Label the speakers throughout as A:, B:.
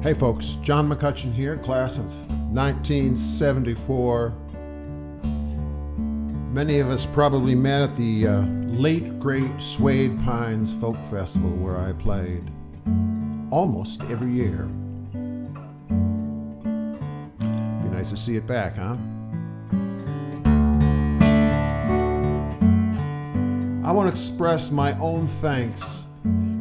A: Hey folks, John McCutcheon here, class of 1974. Many of us probably met at the late great Suede Pines Folk Festival where I played almost every year. Be nice to see it back, huh? I want to express my own thanks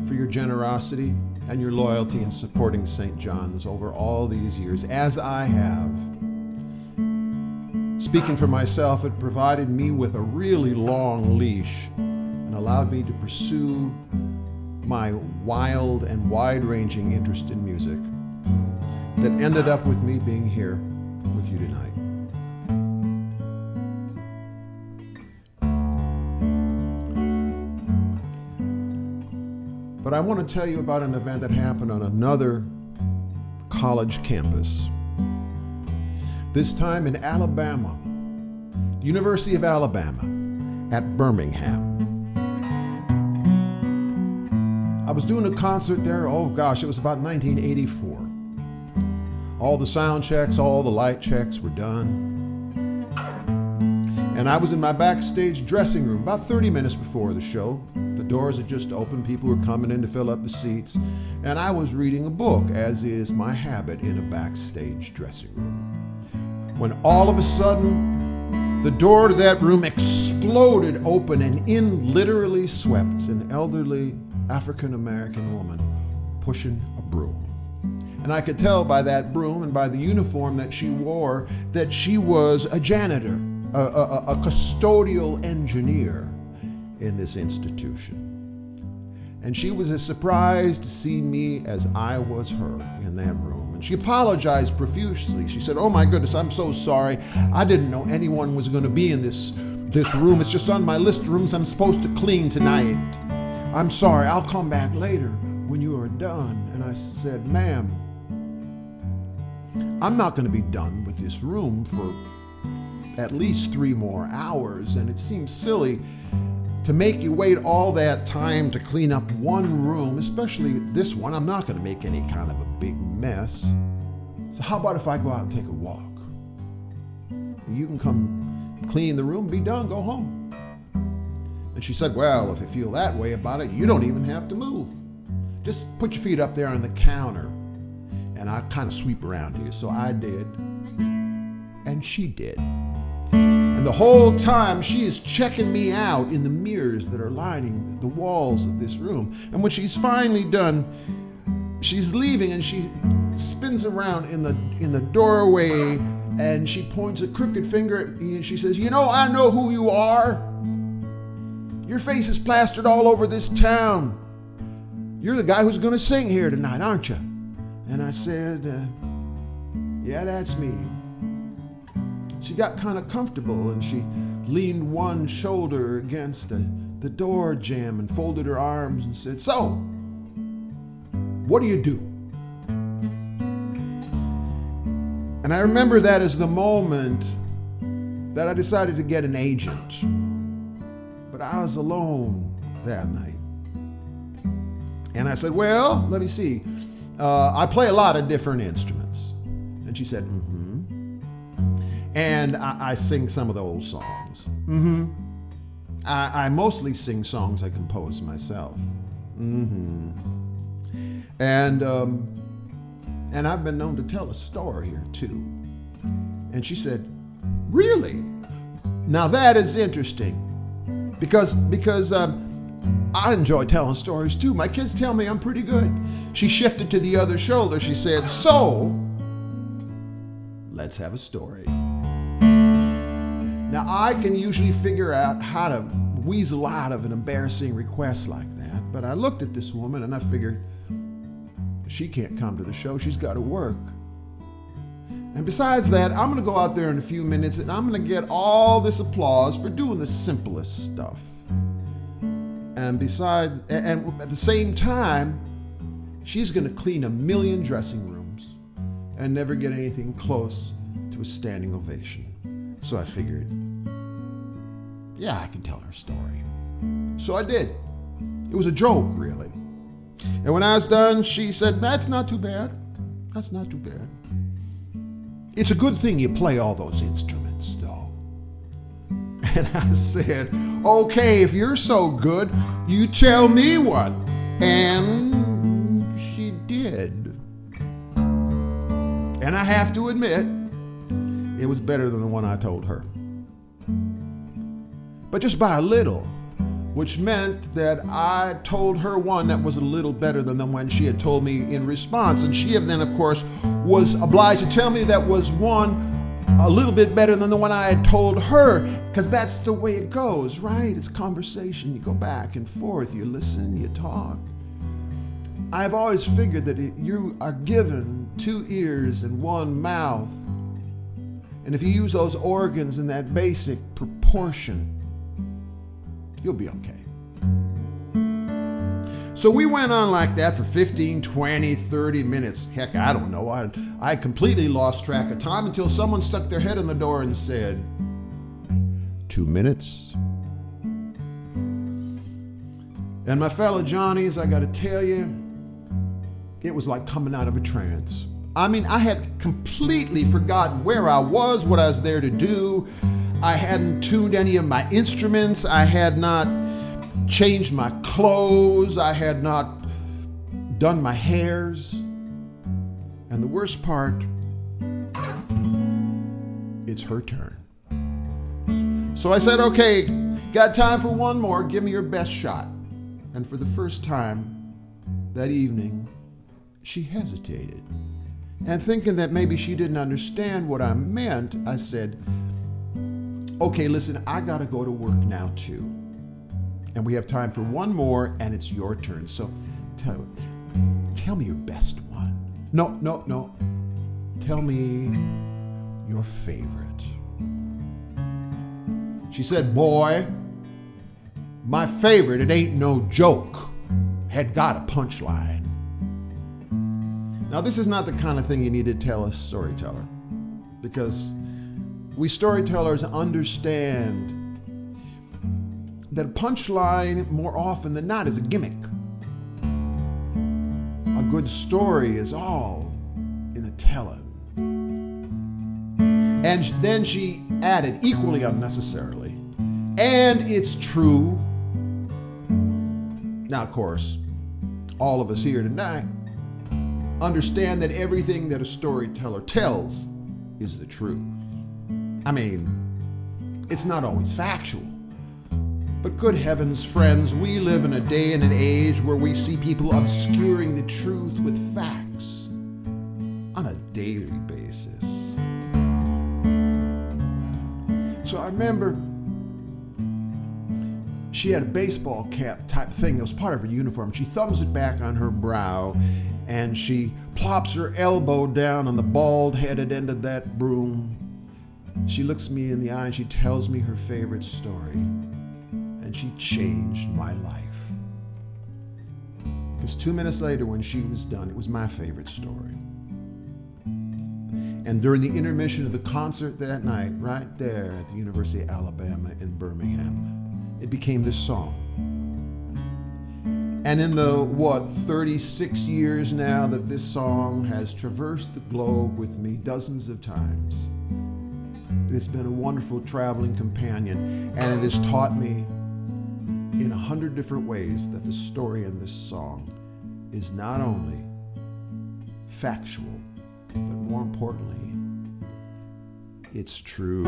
A: for your generosity and your loyalty in supporting St. John's over all these years, as I have. Speaking for myself, it provided me with a really long leash and allowed me to pursue my wild and wide-ranging interest in music that ended up with me being here with you tonight. But I want to tell you about an event that happened on another college campus. This time in Alabama, University of Alabama at Birmingham. I was doing a concert there, oh gosh, it was about 1984. All the sound checks, all the light checks were done. And I was in my backstage dressing room about 30 minutes before the show. The doors had just opened, people were coming in to fill up the seats, and I was reading a book, as is my habit in a backstage dressing room. When all of a sudden, the door to that room exploded open, and in literally swept an elderly African-American woman pushing a broom. And I could tell by that broom and by the uniform that she wore that she was a janitor, a custodial engineer in this institution. And she was as surprised to see me as I was her in that room. And she apologized profusely. She said, "Oh my goodness, I'm so sorry. I didn't know anyone was going to be in this room. It's just on my list of rooms I'm supposed to clean tonight. I'm sorry, I'll come back later when you are done." And I said, "Ma'am, I'm not going to be done with this room for at least 3 more hours, and it seems silly to make you wait all that time to clean up one room, especially this one. I'm not going to make any kind of a big mess. So how about if I go out and take a walk? You can come clean the room, be done, go home." And she said, "Well, if you feel that way about it, you don't even have to move. Just put your feet up there on the counter, and I'll kind of sweep around you." So I did, and she did. And the whole time she is checking me out in the mirrors that are lining the walls of this room. And when she's finally done, she's leaving and she spins around in the doorway and she points a crooked finger at me and she says, "You know, I know who you are. Your face is plastered all over this town. You're the guy who's going to sing here tonight, aren't you?" And I said, "Yeah, that's me." She got kind of comfortable and she leaned one shoulder against the door jamb and folded her arms and said, "So, what do you do?" And I remember that as the moment that I decided to get an agent. But I was alone that night. And I said, "Well, let me see. I play a lot of different instruments." And she said, "Mm-hmm. And I sing some of the old songs. Mm-hmm. I mostly sing songs I compose myself. Mm-hmm. And I've been known to tell a story or two." And she said, "Really? Now that is interesting. Because I enjoy telling stories too. My kids tell me I'm pretty good." She shifted to the other shoulder. She said, "So, let's have a story." Now, I can usually figure out how to weasel out of an embarrassing request like that, but I looked at this woman and I figured, she can't come to the show, she's got to work. And besides that, I'm going to go out there in a few minutes and I'm going to get all this applause for doing the simplest stuff. And besides, and at the same time, she's going to clean 1,000,000 dressing rooms and never get anything close to a standing ovation. So I figured, yeah, I can tell her story. So I did. It was a joke, really. And when I was done, she said, "That's not too bad. That's not too bad. It's a good thing you play all those instruments, though. And I said, okay, if you're so good, you tell me one. And she did. And I have to admit, it was better than the one I told her. But just by a little, which meant that I told her one that was a little better than the one she had told me in response. And she then, of course, was obliged to tell me that was one a little bit better than the one I had told her, because that's the way it goes, right? It's conversation. You go back and forth, you listen, you talk. I've always figured that you are given 2 ears and 1 mouth. And if you use those organs in that basic proportion, you'll be okay. So we went on like that for 15, 20, 30 minutes. Heck, I don't know. I completely lost track of time until someone stuck their head in the door and said, 2 minutes. And my fellow Johnnies, I got to tell you, it was like coming out of a trance. I mean, I had completely forgotten where I was, what I was there to do. I hadn't tuned any of my instruments. I had not changed my clothes. I had not done my hairs. And the worst part, it's her turn. So I said, okay, got time for one more. Give me your best shot. And for the first time that evening, she hesitated. And thinking that maybe she didn't understand what I meant, I said, okay, listen, I gotta go to work now too. And we have time for one more, and it's your turn. So tell me your best one. No. Tell me your favorite. She said, boy, my favorite, it ain't no joke, had got a punchline. Now, this is not the kind of thing you need to tell a storyteller, because we storytellers understand that a punchline, more often than not, is a gimmick. A good story is all in the telling. And then she added, equally unnecessarily, and it's true. Now, of course, all of us here tonight understand that everything that a storyteller tells is the truth. I mean, it's not always factual. But good heavens, friends, we live in a day and an age where we see people obscuring the truth with facts on a daily basis. So I remember she had a baseball cap type thing that was part of her uniform. She thumbs it back on her brow and she plops her elbow down on the bald-headed end of that broom. She looks me in the eye and she tells me her favorite story. And she changed my life. Because 2 minutes later when she was done, it was my favorite story. And during the intermission of the concert that night, right there at the University of Alabama in Birmingham, it became this song. And in the, 36 years now that this song has traversed the globe with me dozens of times, it's been a wonderful traveling companion, and it has taught me in 100 different ways that the story in this song is not only factual, but more importantly, it's true.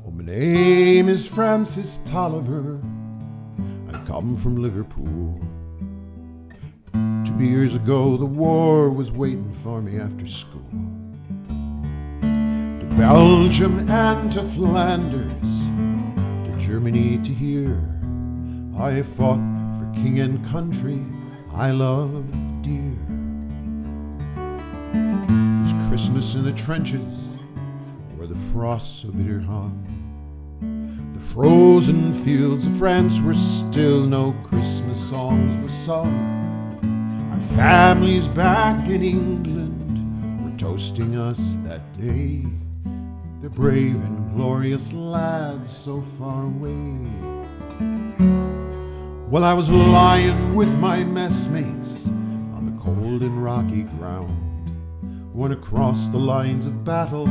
A: Oh, my name is Francis Tolliver. I come from Liverpool. 2 years ago, the war was waiting for me after school. To Belgium and to Flanders, to Germany to here, I fought for king and country I loved dear. It was Christmas in the trenches where the frost so bitter hung. The frozen fields of France were still, no Christmas songs were sung. Our families back in England were toasting us that day. The brave and glorious lads so far away. Well, I was lying with my messmates on the cold and rocky ground when across the lines of battle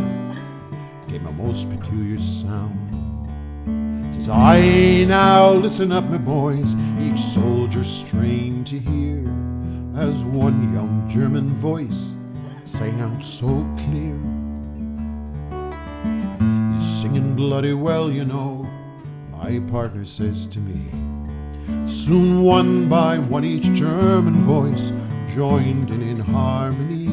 A: came a most peculiar sound. Says, "Aye, now listen up, my boys," each soldier strained to hear, as one young German voice sang out so clear. "He's singing bloody well, you know," my partner says to me. Soon one by one each German voice joined in harmony.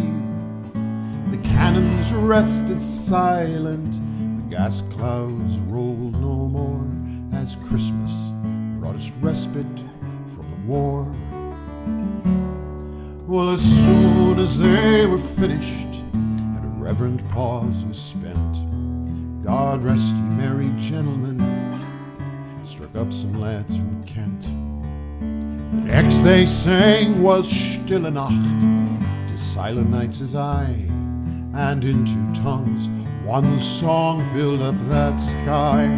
A: The cannons rested silent, the gas clouds rolled no more, as Christmas brought us respite from the war. Well, as soon as they were finished and a reverent pause was spent, God rest ye merry gentlemen, struck up some lads from Kent. The next they sang was Stille Nacht, to silent nights as I, and in two tongues one song filled up that sky.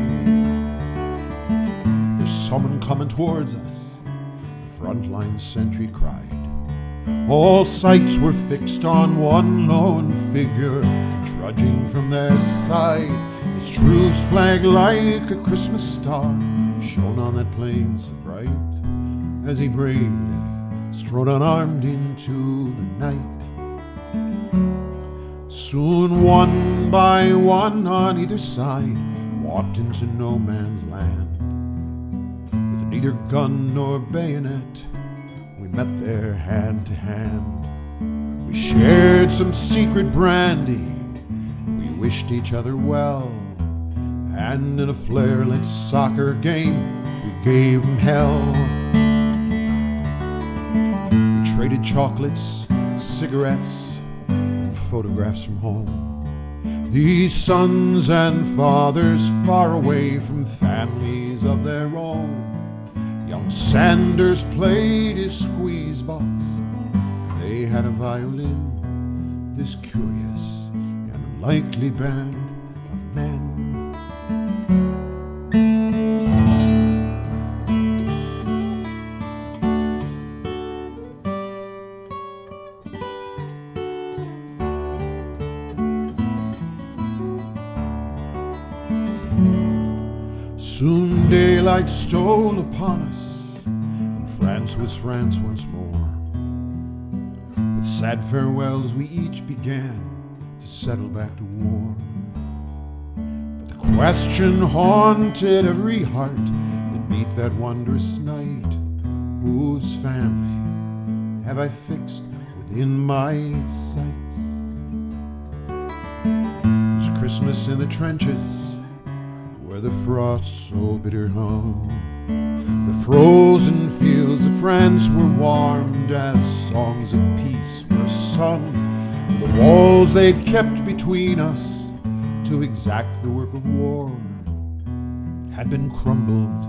A: There's someone coming towards us, the frontline sentry cried. All sights were fixed on one lone figure, trudging from their side. His truce flag like a Christmas star shone on that plain so bright, as he bravely strode unarmed into the night. Soon one by one on either side walked into no man's land. With neither gun nor bayonet, we met there hand to hand. We shared some secret brandy, we wished each other well, and in a flare-lit soccer game, we gave 'em hell. We traded chocolates, cigarettes, and photographs from home. These sons and fathers far away from families of their own. Young Sanders played his squeeze box. They had a violin, this curious and unlikely band of men. Soon daylight stole upon us, and France was France once more. With sad farewells we each began to settle back to war. But the question haunted every heart that beat that wondrous night: whose family have I fixed within my sights? It was Christmas in the trenches, where the frost so bitter hung. The frozen fields of France were warmed as songs of peace were sung. The walls they'd kept between us to exact the work of war had been crumbled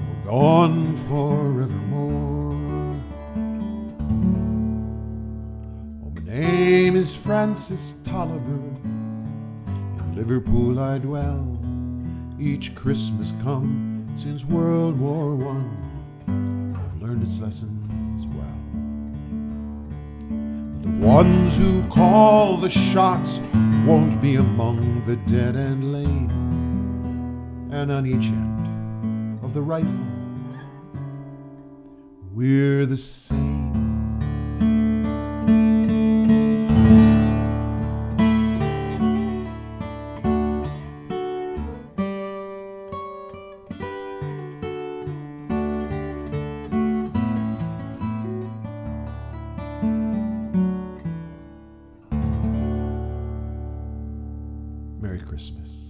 A: or gone forevermore. Oh, my name is Francis Tolliver, in Liverpool I dwell. Each Christmas come since World War I, I've learned its lessons well. The ones who call the shots won't be among the dead and laid, and on each end of the rifle we're the same. Merry Christmas.